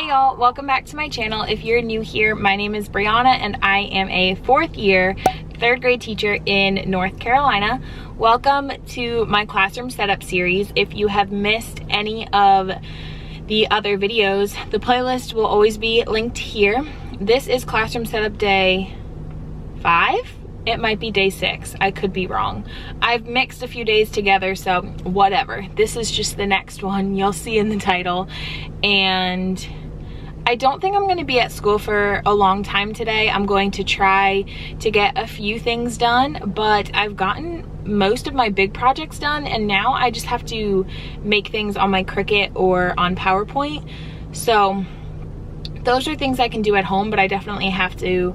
Hey y'all, welcome back to my channel. If you're new here, my name is Brianna and I am a 4th year 3rd grade teacher in North Carolina. Welcome to my classroom setup series. If you have missed any of the other videos, the playlist will always be linked here. This is classroom setup day 5. It might be day 6, I could be wrong. I've mixed a few days together, so whatever. This is just the next one you'll see in the title. And I don't think I'm gonna be at school for a long time today. I'm going to try to get a few things done, but I've gotten most of my big projects done, and now I just have to make things on my Cricut or on PowerPoint. So those are things I can do at home, but I definitely have to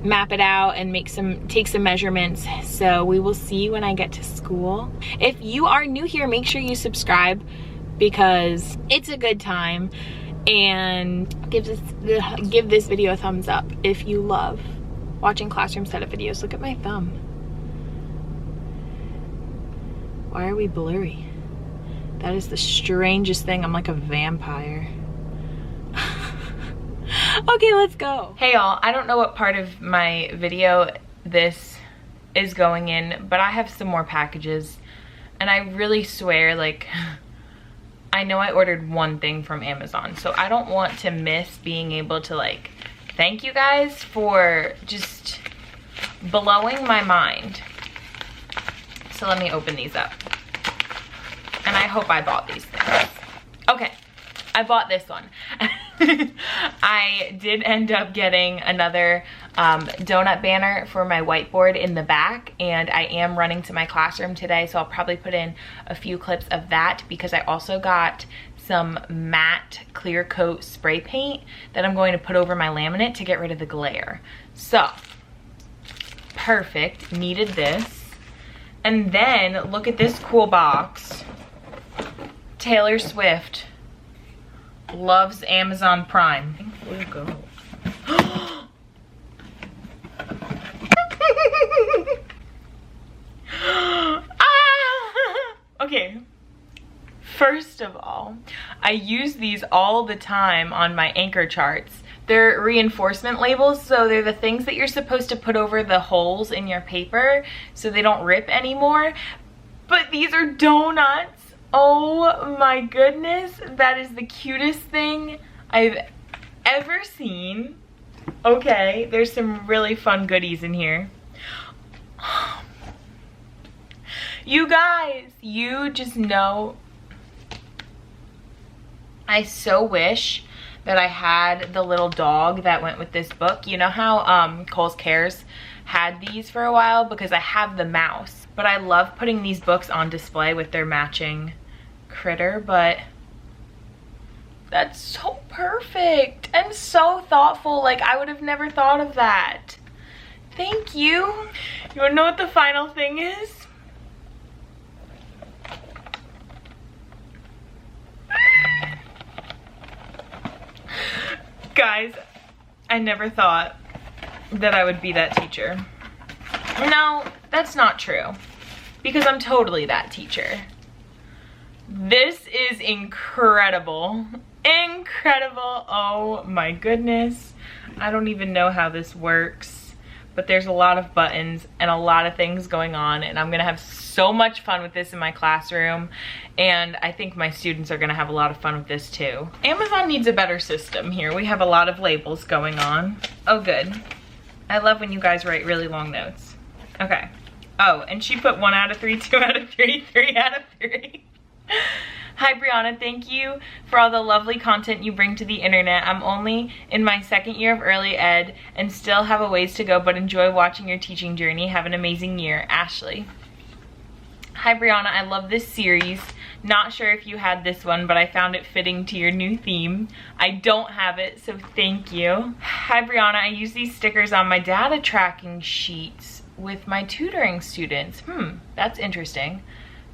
map it out and take some measurements. So we will see when I get to school. If you are new here, make sure you subscribe because it's a good time, and give this video a thumbs up if you love watching classroom setup videos. Look at my thumb. Why are we blurry? That is the strangest thing. I'm like a vampire. Okay, let's go. Hey y'all, I don't know what part of my video this is going in, but I have some more packages, and I really swear, like, I know I ordered one thing from Amazon, so I don't want to miss being able to, like, thank you guys for just blowing my mind. So let me open these up. And I hope I bought these things. Okay, I bought this one. I did end up getting another donut banner for my whiteboard in the back, and I am running to my classroom today, so I'll probably put in a few clips of that, because I also got some matte clear coat spray paint that I'm going to put over my laminate to get rid of the glare. So perfect, needed this. And then look at this cool box. Taylor Swift loves Amazon Prime. Where'd it go? Okay, first of all, I use these all the time on my anchor charts. They're reinforcement labels, so they're the things that you're supposed to put over the holes in your paper so they don't rip anymore. But these are donuts. Oh my goodness, that is the cutest thing I've ever seen. Okay, there's some really fun goodies in here. You guys, you just know, I so wish that I had the little dog that went with this book. You know how Kohl's Cares had these for a while, because I have the mouse, but I love putting these books on display with their matching critter. But that's so perfect and so thoughtful. Like, I would have never thought of that. Thank you. You wanna know what the final thing is? Guys, I never thought that I would be that teacher. No, that's not true, because I'm totally that teacher. This is incredible. Incredible. Oh my goodness. I don't even know how this works, but there's a lot of buttons and a lot of things going on, and I'm gonna have so much fun with this in my classroom, and I think my students are gonna have a lot of fun with this too. Amazon needs a better system here. We have a lot of labels going on. Oh good. I love when you guys write really long notes. Okay. Oh, and she put 1 out of 3, 2 out of 3, 3 out of 3. Hi Brianna, thank you for all the lovely content you bring to the internet. I'm only in my 2nd year of early ed and still have a ways to go, but enjoy watching your teaching journey. Have an amazing year. Ashley. Hi Brianna, I love this series. Not sure if you had this one, but I found it fitting to your new theme. I don't have it, so thank you. Hi Brianna, I use these stickers on my data tracking sheets with my tutoring students. That's interesting.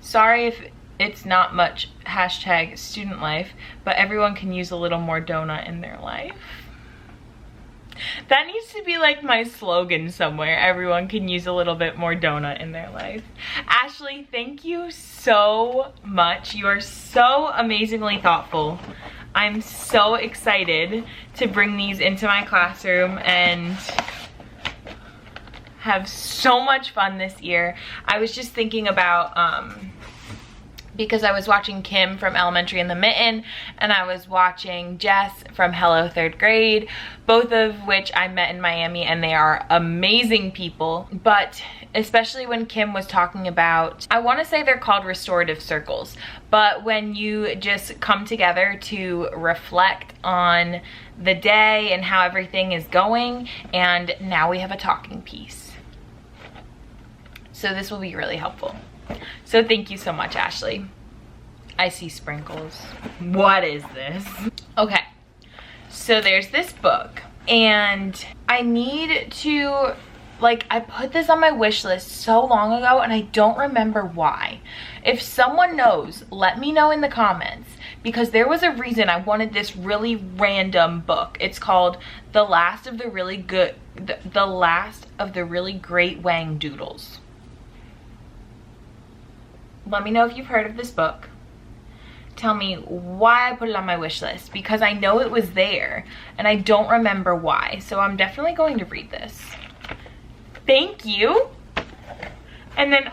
Sorry if it's not much hashtag student life, but everyone can use a little more donut in their life. That needs to be like my slogan somewhere. Everyone can use a little bit more donut in their life. Ashley, thank you so much. You are so amazingly thoughtful. I'm so excited to bring these into my classroom and have so much fun this year. I was just thinking about, because I was watching Kim from Elementary in the Mitten, and I was watching Jess from Hello Third Grade, both of which I met in Miami, and they are amazing people. But especially when Kim was talking about, I want to say they're called restorative circles, but when you just come together to reflect on the day and how everything is going, and now we have a talking piece. So this will be really helpful. So thank you so much, Ashley. I see sprinkles. What is this? Okay, so there's this book, and I need to, like, I put this on my wish list so long ago and I don't remember why. If someone knows, let me know in the comments, because there was a reason I wanted this really random book. It's called The Last of the Really Good, The Last of the Really Great Whangdoodles. Let me know if you've heard of this book. Tell me why I put it on my wish list, because I know it was there and I don't remember why. So I'm definitely going to read this. Thank you. And then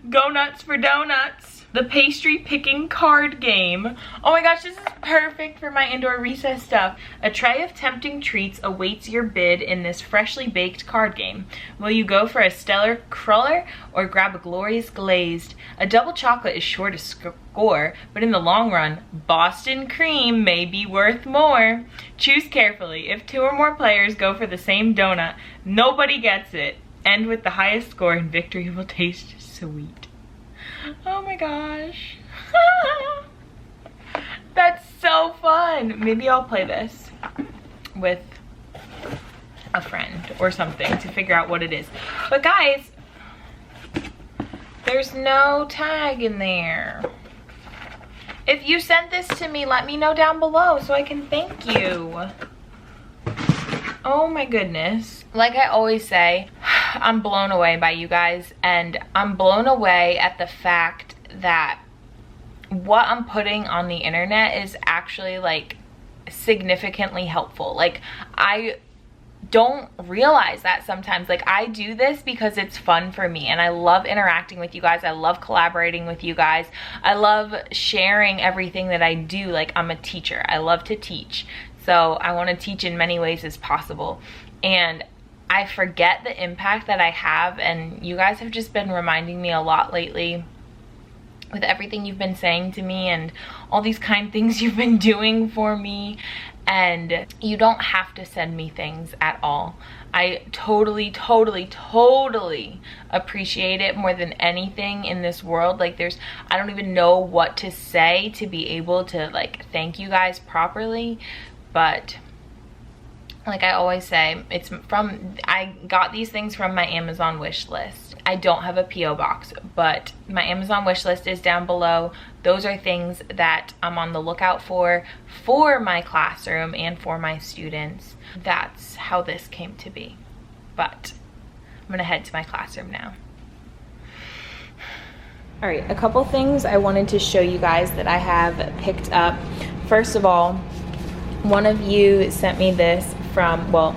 Go Nuts for Donuts. The pastry picking card game. Oh my gosh, this is perfect for my indoor recess stuff. A tray of tempting treats awaits your bid in this freshly baked card game. Will you go for a stellar cruller or grab a glorious glazed? A double chocolate is sure to score, but in the long run, Boston cream may be worth more. Choose carefully. If 2 or more players go for the same donut, nobody gets it. End with the highest score and victory will taste sweet. Oh my gosh. That's so fun. Maybe I'll play this with a friend or something to figure out what it is. But guys, there's no tag in there. If you sent this to me, let me know down below so I can thank you. Oh my goodness. Like I always say, I'm blown away by you guys, and I'm blown away at the fact that what I'm putting on the internet is actually like significantly helpful. Like, I don't realize that sometimes. Like, I do this because it's fun for me and I love interacting with you guys. I love collaborating with you guys. I love sharing everything that I do. Like, I'm a teacher. I love to teach. So I want to teach in many ways as possible. And I forget the impact that I have, and you guys have just been reminding me a lot lately with everything you've been saying to me and all these kind things you've been doing for me. And you don't have to send me things at all. I totally appreciate it more than anything in this world. Like, I don't even know what to say to be able to like thank you guys properly. But like I always say, I got these things from my Amazon wish list. I don't have a P.O. box, but my Amazon wish list is down below. Those are things that I'm on the lookout for my classroom and for my students. That's how this came to be. But I'm gonna head to my classroom now. All right, a couple things I wanted to show you guys that I have picked up. First of all, one of you sent me this from, well,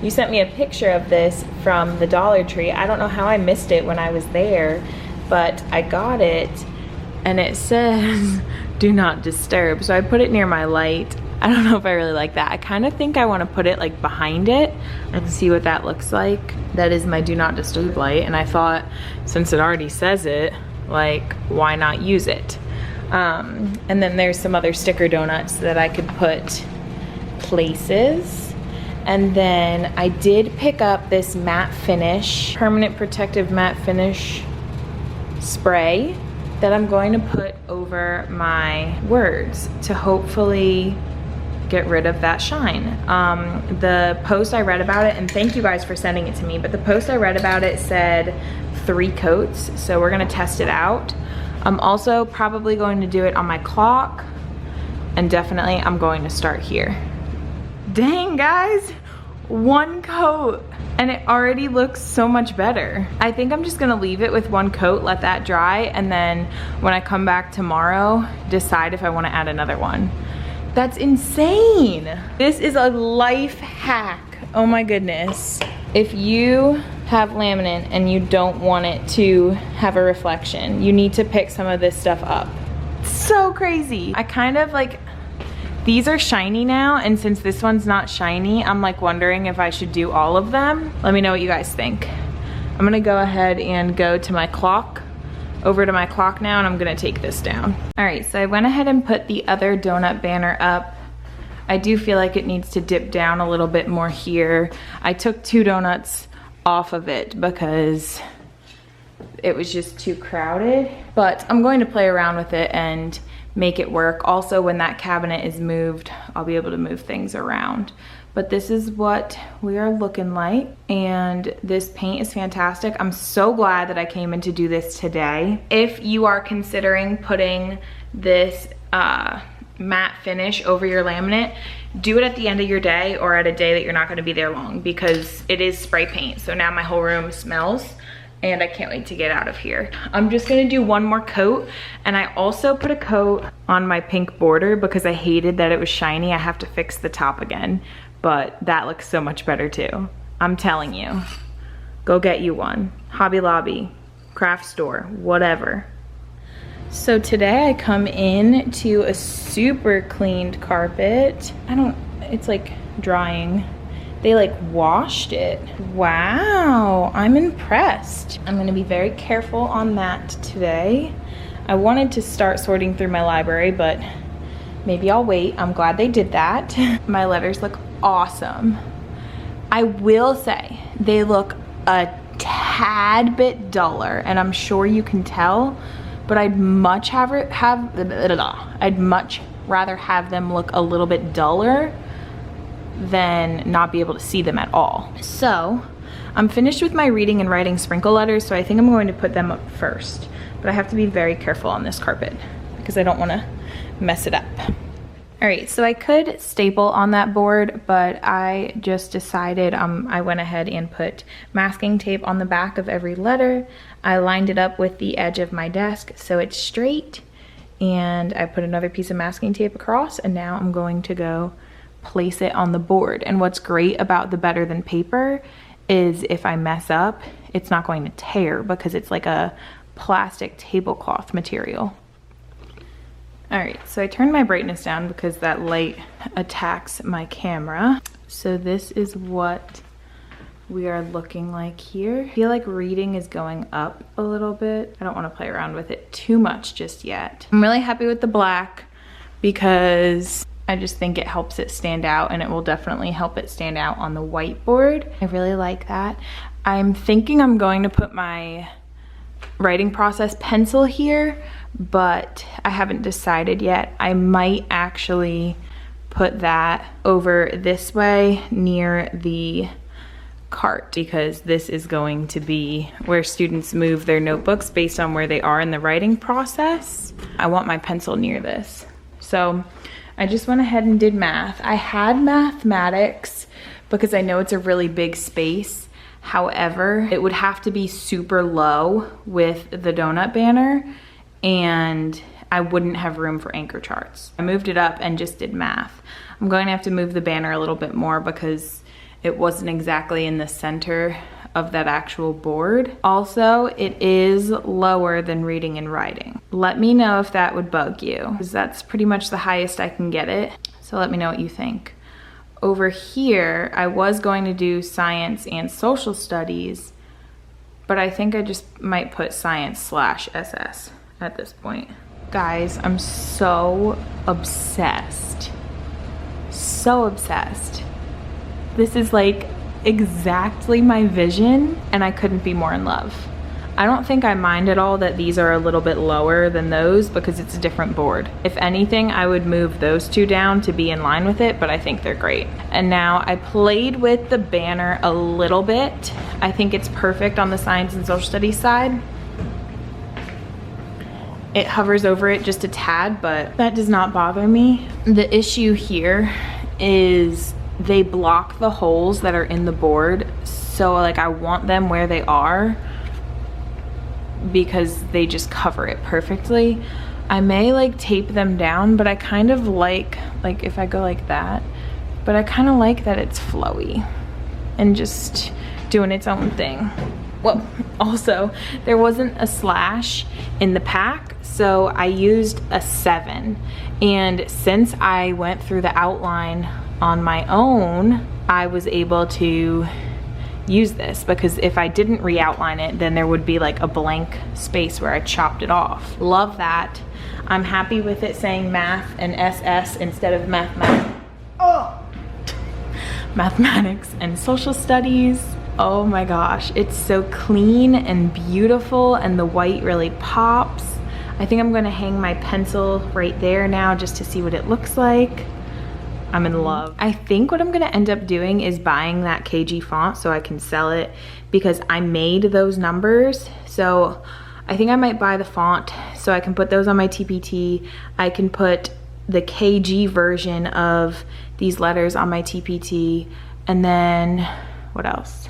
you sent me a picture of this from the Dollar Tree. I don't know how I missed it when I was there, but I got it and it says do not disturb. So I put it near my light. I don't know if I really like that. I kind of think I want to put it like behind it and see what that looks like. That is my do not disturb light, and I thought since it already says it, like, why not use it? And then there's some other sticker donuts that I could put places. And then I did pick up this matte finish, permanent protective matte finish spray that I'm going to put over my words to hopefully get rid of that shine. The post I read about it, and thank you guys for sending it to me, but the post I read about it said 3 coats, so we're gonna test it out. I'm also probably going to do it on my clock, and definitely I'm going to start here. Dang guys, 1 coat And it already looks so much better. I think I'm just gonna leave it with one coat, let that dry, and then when I come back tomorrow, decide if I wanna add another one. That's insane. This is a life hack. Oh my goodness. If you have laminate and you don't want it to have a reflection, you need to pick some of this stuff up. So crazy. I kind of like, these are shiny now, and since this one's not shiny, I'm like wondering if I should do all of them. Let me know what you guys think. I'm gonna go ahead and go to my clock, over to my clock now, and I'm gonna take this down. All right, so I went ahead and put the other donut banner up. I do feel like it needs to dip down a little bit more here. I took 2 donuts off of it because it was just too crowded, but I'm going to play around with it and make it work. Also, when that cabinet is moved, I'll be able to move things around. But this is what we are looking like, and this paint is fantastic. I'm so glad that I came in to do this today. If you are considering putting this matte finish over your laminate, do it at the end of your day or at a day that you're not gonna be there long, because it is spray paint. So now my whole room smells, and I can't wait to get out of here. I'm just gonna do one more coat, and I also put a coat on my pink border because I hated that it was shiny. I have to fix the top again, but that looks so much better too. I'm telling you, go get you one. Hobby Lobby, craft store, whatever. So today I come in to a super cleaned carpet. It's like drying. They like washed it. Wow, I'm impressed. I'm gonna be very careful on that today. I wanted to start sorting through my library, but maybe I'll wait. I'm glad they did that. My letters look awesome. I will say they look a tad bit duller, and I'm sure you can tell, but I'd much rather have them look a little bit duller than not be able to see them at all. So I'm finished with my reading and writing sprinkle letters, so I think I'm going to put them up first, but I have to be very careful on this carpet because I don't want to mess it up. All right, so I could staple on that board, but I just decided I went ahead and put masking tape on the back of every letter. I lined it up with the edge of my desk so it's straight, and I put another piece of masking tape across, and now I'm going to go place it on the board. And what's great about the Better Than paper is if I mess up, it's not going to tear because it's like a plastic tablecloth material. All right, so I turned my brightness down because that light attacks my camera. So this is what we are looking like here. I feel like reading is going up a little bit. I don't want to play around with it too much just yet. I'm really happy with the black because I just think it helps it stand out, and it will definitely help it stand out on the whiteboard. I really like that. I'm thinking I'm going to put my writing process pencil here, but I haven't decided yet. I might actually put that over this way near the cart, because this is going to be where students move their notebooks based on where they are in the writing process. I want my pencil near this. So I just went ahead and did math. I had mathematics because I know it's a really big space. However, it would have to be super low with the donut banner, and I wouldn't have room for anchor charts. I moved it up and just did math. I'm going to have to move the banner a little bit more because it wasn't exactly in the center of that actual board. Also, it is lower than reading and writing. Let me know if that would bug you, because that's pretty much the highest I can get it. So let me know what you think. Over here, I was going to do science and social studies, but I think I just might put science/SS at this point. Guys, I'm so obsessed. So obsessed. This is like exactly my vision, and I couldn't be more in love. I don't think I mind at all that these are a little bit lower than those because it's a different board. If anything, I would move those two down to be in line with it, but I think they're great. And now I played with the banner a little bit. I think it's perfect on the science and social studies side. It hovers over it just a tad, but that does not bother me. The issue here is they block the holes that are in the board So like I want them where they are because they just cover it perfectly. I may like tape them down, but I kind of like if I go like that, but I kind of like that it's flowy and just doing its own thing. Well, also, there wasn't a slash in the pack, so I used a 7. And since I went through the outline on my own, I was able to use this, because if I didn't re-outline it, then there would be like a blank space where I chopped it off. Love that. I'm happy with it saying math and SS instead of mathematics and social studies. Oh my gosh, it's so clean and beautiful, and the white really pops. I think I'm gonna hang my pencil right there now just to see what it looks like. I'm in love. I think what I'm gonna end up doing is buying that KG font so I can sell it, because I made those numbers. So I think I might buy the font so I can put those on my TPT. I can put the KG version of these letters on my TPT, and then what else?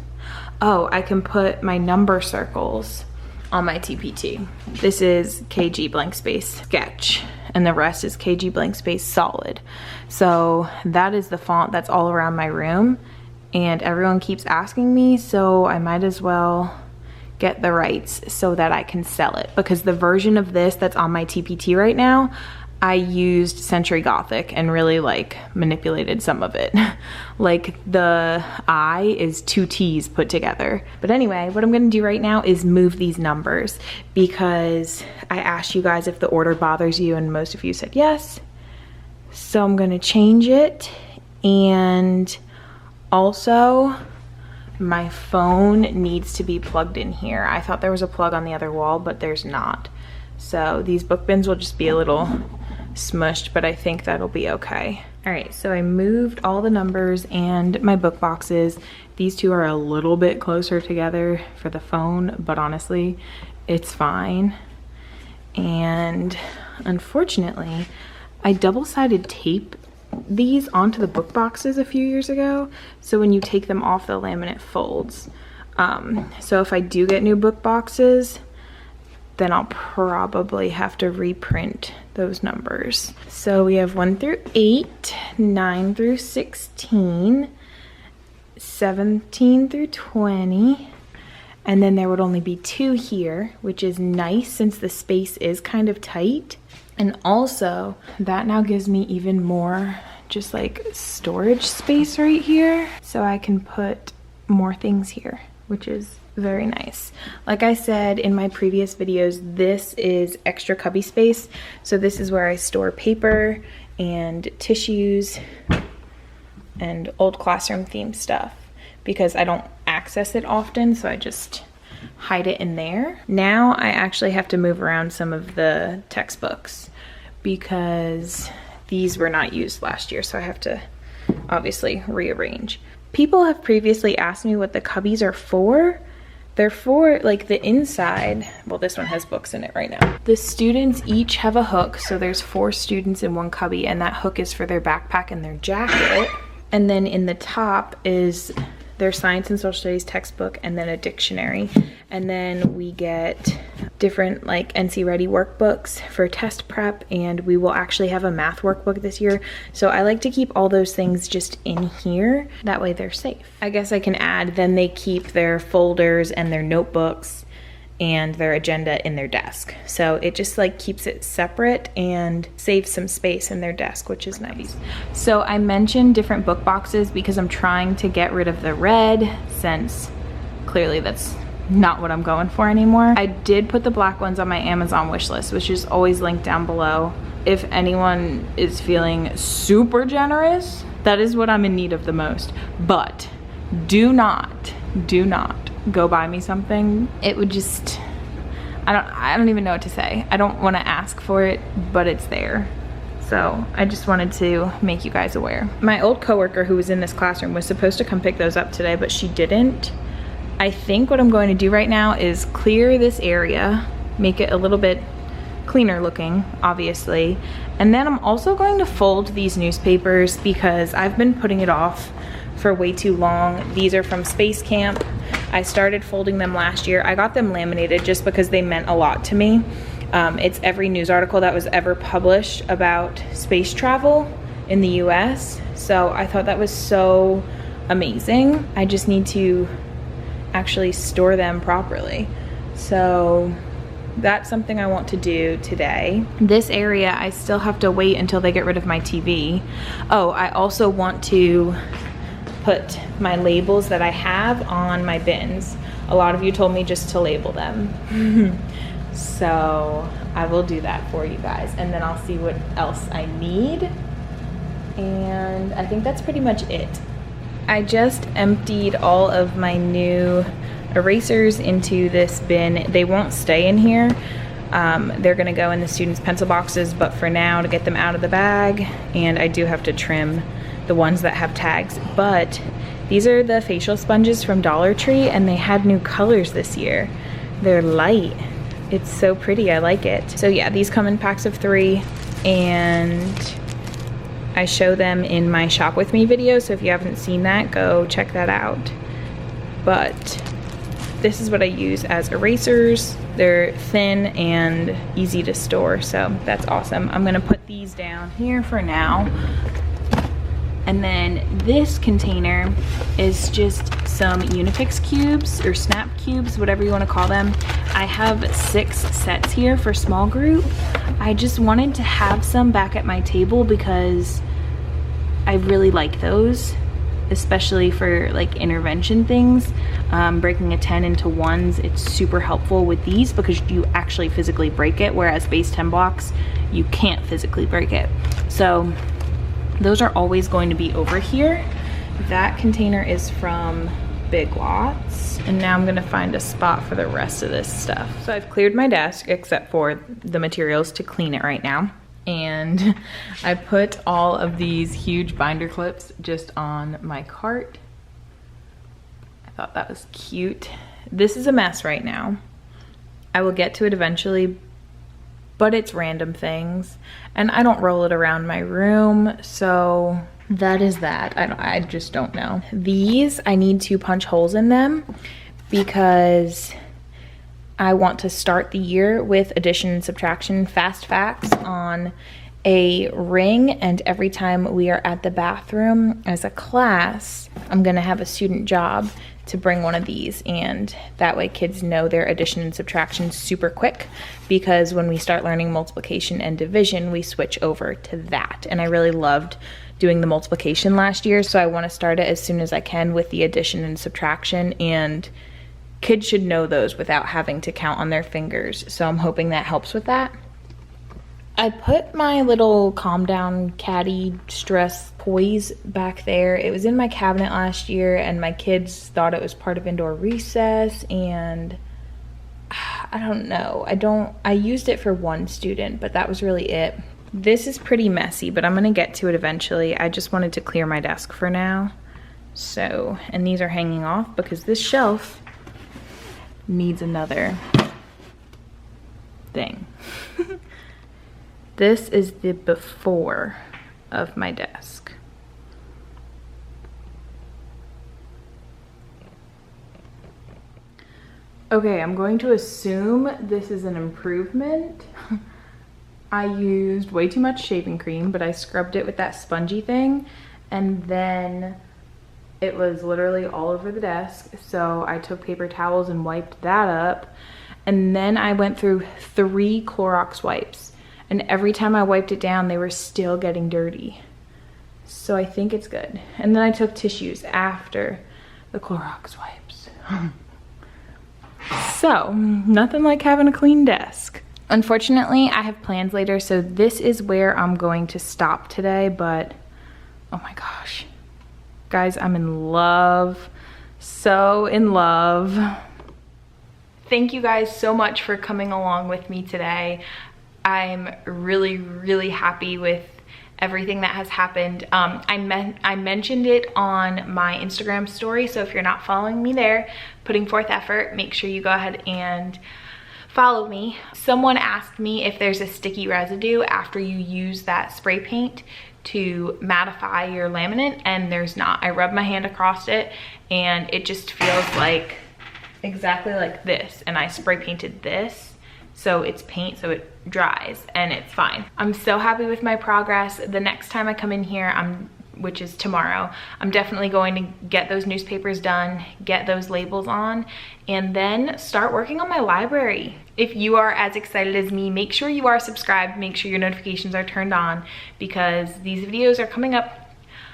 Oh, I can put my number circles on my TPT. This is KG blank space sketch, and the rest is KG blank space solid. So that is the font that's all around my room, and everyone keeps asking me, so I might as well get the rights so that I can sell it, because the version of this that's on my TPT right now, I used Century Gothic and really like manipulated some of it. Like the I is 2 T's put together. But anyway, what I'm gonna do right now is move these numbers, because I asked you guys if the order bothers you and most of you said yes. So I'm gonna change it. And also my phone needs to be plugged in here. I thought there was a plug on the other wall, but there's not. So these book bins will just be a little smushed, but I think that'll be okay. All right, so I moved all the numbers and my book boxes. These two are a little bit closer together for the phone, but honestly, it's fine. And unfortunately, I double-sided taped these onto the book boxes a few years ago. So when you take them off, the laminate folds. So if I do get new book boxes, then I'll probably have to reprint those numbers. So we have 1 through 8, 9 through 16, 17 through 20, and then there would only be 2 here, which is nice since the space is kind of tight. And also, that now gives me even more just like storage space right here, so I can put more things here, which is very nice. Like I said in my previous videos, this is extra cubby space. So this is where I store paper and tissues and old classroom themed stuff, because I don't access it often, so I just hide it in there. Now I actually have to move around some of the textbooks because these were not used last year, so I have to obviously rearrange. People have previously asked me what the cubbies are for. They're for like the inside. Well, this one has books in it right now. The students each have a hook, so there's 4 students in one cubby, and that hook is for their backpack and their jacket. And then in the top is their science and social studies textbook, and then a dictionary. And then we get different like NC Ready workbooks for test prep, and we will actually have a math workbook this year. So I like to keep all those things just in here. That way they're safe. I guess I can add, then they keep their folders and their notebooks and their agenda in their desk. So it just like keeps it separate and saves some space in their desk, which is nice. So I mentioned different book boxes because I'm trying to get rid of the red, since clearly that's not what I'm going for anymore. I did put the black ones on my Amazon wish list, which is always linked down below. If anyone is feeling super generous, that is what I'm in need of the most. But do not go buy me something. It would just, I don't even know what to say. I don't want to ask for it, but it's there. So I just wanted to make you guys aware. My old coworker who was in this classroom was supposed to come pick those up today, but she didn't. I think what I'm going to do right now is clear this area, make it a little bit cleaner looking, obviously. And then I'm also going to fold these newspapers because I've been putting it off for way too long. These are from Space Camp. I started folding them last year. I got them laminated just because they meant a lot to me. It's every news article that was ever published about space travel in the US. So I thought that was so amazing. I just need to actually store them properly. So that's something I want to do today. This area, I still have to wait until they get rid of my TV. Oh, I also want to put my labels that I have on my bins. A lot of you told me just to label them. So I will do that for you guys, and then I'll see what else I need. And I think that's pretty much it. I just emptied all of my new erasers into this bin. They won't stay in here. They're gonna go in the students' pencil boxes, but for now, to get them out of the bag, and I do have to trim the ones that have tags. But these are the facial sponges from Dollar Tree, and they had new colors this year. They're light. It's so pretty, I like it. So yeah, these come in packs of 3, and I show them in my Shop With Me video, so if you haven't seen that, go check that out. But this is what I use as erasers. They're thin and easy to store, so that's awesome. I'm gonna put these down here for now. And then this container is just some Unifix cubes or snap cubes, whatever you want to call them. I have 6 sets here for small group. I just wanted to have some back at my table because I really like those, especially for like intervention things. Breaking a 10 into 1s, it's super helpful with these because you actually physically break it, whereas base 10 blocks, you can't physically break it. So those are always going to be over here. That container is from Big Lots. And now I'm gonna find a spot for the rest of this stuff. So I've cleared my desk except for the materials to clean it right now. And I put all of these huge binder clips just on my cart. I thought that was cute. This is a mess right now. I will get to it eventually, but it's random things and I don't roll it around my room, so that is that. I just don't know. These, I need to punch holes in them because I want to start the year with addition and subtraction fast facts on a ring, and every time we are at the bathroom as a class, I'm gonna have a student job to bring one of these, and that way kids know their addition and subtraction super quick, because when we start learning multiplication and division, we switch over to that. And I really loved doing the multiplication last year, so I want to start it as soon as I can with the addition and subtraction, and kids should know those without having to count on their fingers. So I'm hoping that helps with that. I put my little Calm Down Caddy stress poise back there. It was in my cabinet last year and my kids thought it was part of indoor recess, and I don't know. I used it for one student, but that was really it. This is pretty messy, but I'm gonna get to it eventually. I just wanted to clear my desk for now. So, and these are hanging off because this shelf needs another thing. This is the before of my desk. Okay, I'm going to assume this is an improvement. I used way too much shaving cream, but I scrubbed it with that spongy thing, and then it was literally all over the desk. So I took paper towels and wiped that up, and then I went through 3 Clorox wipes. And every time I wiped it down, they were still getting dirty. So I think it's good. And then I took tissues after the Clorox wipes. So, nothing like having a clean desk. Unfortunately, I have plans later, so this is where I'm going to stop today, but oh my gosh. Guys, I'm in love. So in love. Thank you guys so much for coming along with me today. I'm really, really happy with everything that has happened. I mentioned it on my Instagram story, so if you're not following me there, putting forth effort, make sure you go ahead and follow me. Someone asked me if there's a sticky residue after you use that spray paint to mattify your laminate, and there's not. I rubbed my hand across it and it just feels like exactly like this, and I spray painted this so it's paint so it dries and it's fine. I'm so happy with my progress. The next time I come in here, which is tomorrow, I'm definitely going to get those newspapers done, get those labels on, and then start working on my library. If you are as excited as me, make sure you are subscribed, make sure your notifications are turned on, because these videos are coming up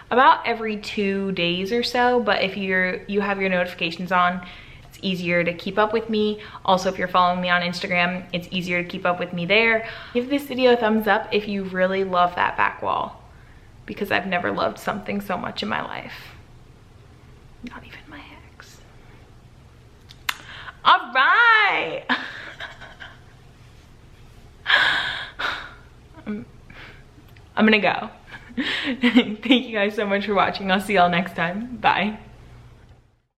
about every 2 days or so. But if you have your notifications on, it's easier to keep up with me. Also, if you're following me on Instagram, it's easier to keep up with me there. Give this video a thumbs up if you really love that back wall, because I've never loved something so much in my life. Not even my ex. All right. I'm gonna go. Thank you guys so much for watching. I'll see y'all next time. Bye.